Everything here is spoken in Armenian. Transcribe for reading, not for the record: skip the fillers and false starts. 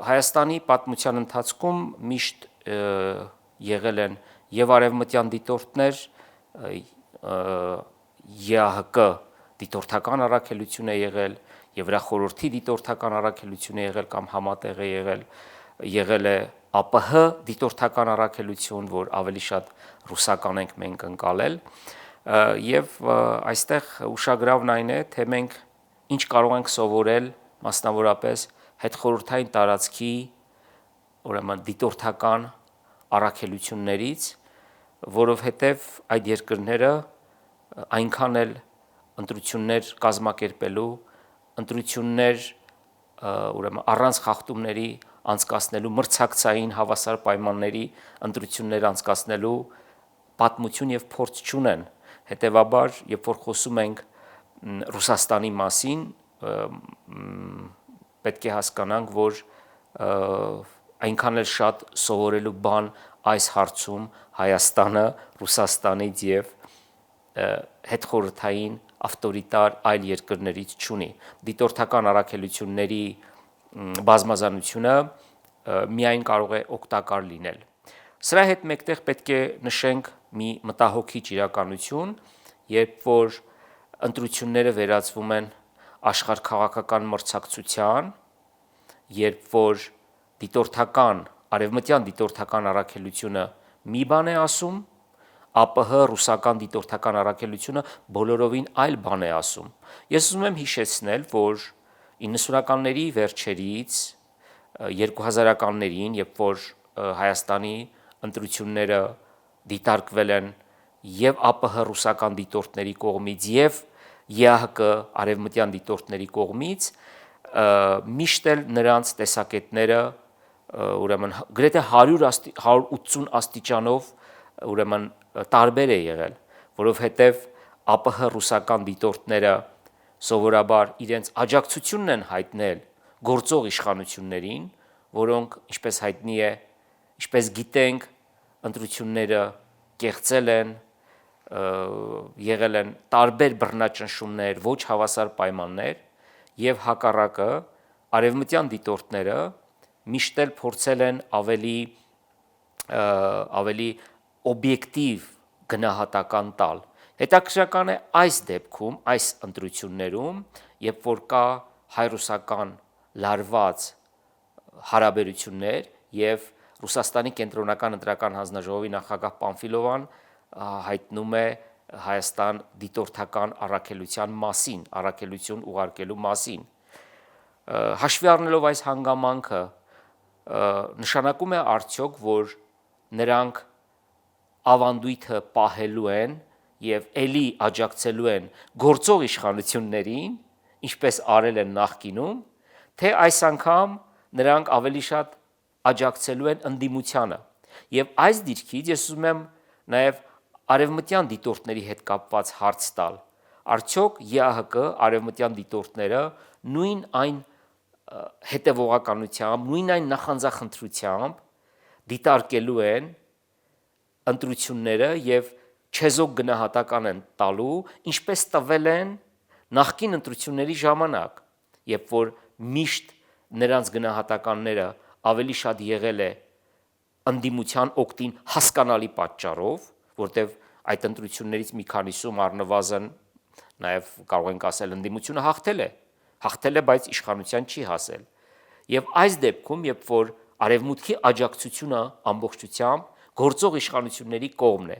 Հայաստանի պատմության ընթացքում միշտ եղել են եւ արևմտյան դիտորդներ, ԵԱՀԿ դիտորդական առաքելություն է եղել, Եվրախորհրդի դիտորդական առաքելություն է եղել կամ համատեղ է եղել է ԱՊՀ դիտորդական առաքելություն, որ ավելի շատ ռուսական ենք մենք ընկալել, եւ այստեղ ուշագրավն այն է, թե մենք ինչ կարող ենք սովորել մասնավորապես հետխորհրդային տարածքի ուրեմն դիտորդական առաքելություններից, որովհետև այդ երկրները այնքան էլ ընտրություններ կազմակերպելու, ընտրություններ ուրեմն առանց խախտումների անցկացնելու, մրցակցային հավասար պայմանների ընտրություններ անցկացնելու պատմություն եւ փորձ չունեն, հետեւաբար երբ որ խոսում ենք Ռուսաստանի մասին, պետք է հասկանանք, որ այնքան էլ շատ սովորելու բան այս հարցում Հայաստանը Ռուսաստանից եւ հետխորհրդային ավտորիտար այլ երկրներից չունի։ Դիտորդական առաքելությունների բազմազանությունը միայն կարող է օգտակար լինել։ Սրա հետ մեկտեղ պետք է նշենք մի մտահոգիչ իրականություն, երբ որ ընտրությունները վերածվում են աշխարհքաղաքական մրցակցության, երբ որ արևմտյան դիտորդական առաքելությունը մի բան է ասում, ԱՊՀ ռուսական դիտորդական առաքելությունը բոլորովին այլ բան է ասում։ Ես ուզում եմ հիշեցնել, որ 90-ականների վերջերից 2000-ականներին, երբ որ Հայաստանի ընտրությունները դիտարկվել են եւ ԱՊՀ ռուսական դիտորդների կողմից եւ ԵԱՀԿ արևմտյան դիտորդների կողմից, միշտ էլ նրանց տեսակետները ուրեմն գրեթե 180 աստիճանով ուրեմն տարբեր է եղել, որովհետև ԱՊՀ ռուսական դիտորդները սովորաբար իրենց աջակցությունն են հայտնել գործող իշխանություններին, որոնք, ինչպես հայտնի է, ինչպես գիտենք, ընտրությունները կեղծել են, եղել են տարբեր բռնաճնշումներ, ոչ հավասար պայմաններ, եւ հակառակը արևմտյան դիտորդները միշտ էլ փորձել են ավելի օբյեկտիվ գնահատական տալ։ Հետաքրքրական է այս դեպքում, այս ընտրություններում, երբ որ կա հայ-ռուսական լարված հարաբերություններ եւ Ռուսաստանի կենտրոնական ընտրական հանձնաժողովի նախագահ Պանֆիլովան հայտնում է Հայաստան դիտորդական առաքելության մասին, առաքելություն ուղարկելու մասին։ Հաշվի առնելով այս հանգամանքը, նշանակում է արդյոք, որ նրանք ավանդույթը պահելու են եւ ելի աջակցելու են գործող իշխանություններին, ինչպես արել են նախկինում, թե այս անգամ նրանք ավելի շատ աջակցելու են ընդդիմությանը։ Եվ այս դիրքից ես ուզում եմ նաեւ արևմտյան դիտորդների հետ կապված հարց տալ. արդյոք ԵԱՀԿ արևմտյան դիտորդները նույն այն հետևողականությամբ, նույն այն նախանձախնդրությամբ դիտարկելու են ընտրությունները եւ չեզոք գնահատական են տալու, ինչպես տվել են նախկին ընտրությունների ժամանակ, երբ որ միշտ նրանց գնահատականները ավելի շատ եղել է ընդդիմության օգտին հասկանալի պատճառով, որտեվ այդ ընտրություններից մի քանիսում առնվազն նաև կարող ենք ասել ընդդիմությունը հաղթել է, բայց իշխանության չի հասել։ Եվ այս դեպքում, երբ որ արևմուտքի աջակցությունը ամբողջությամբ գործող իշխանությունների կողմն է,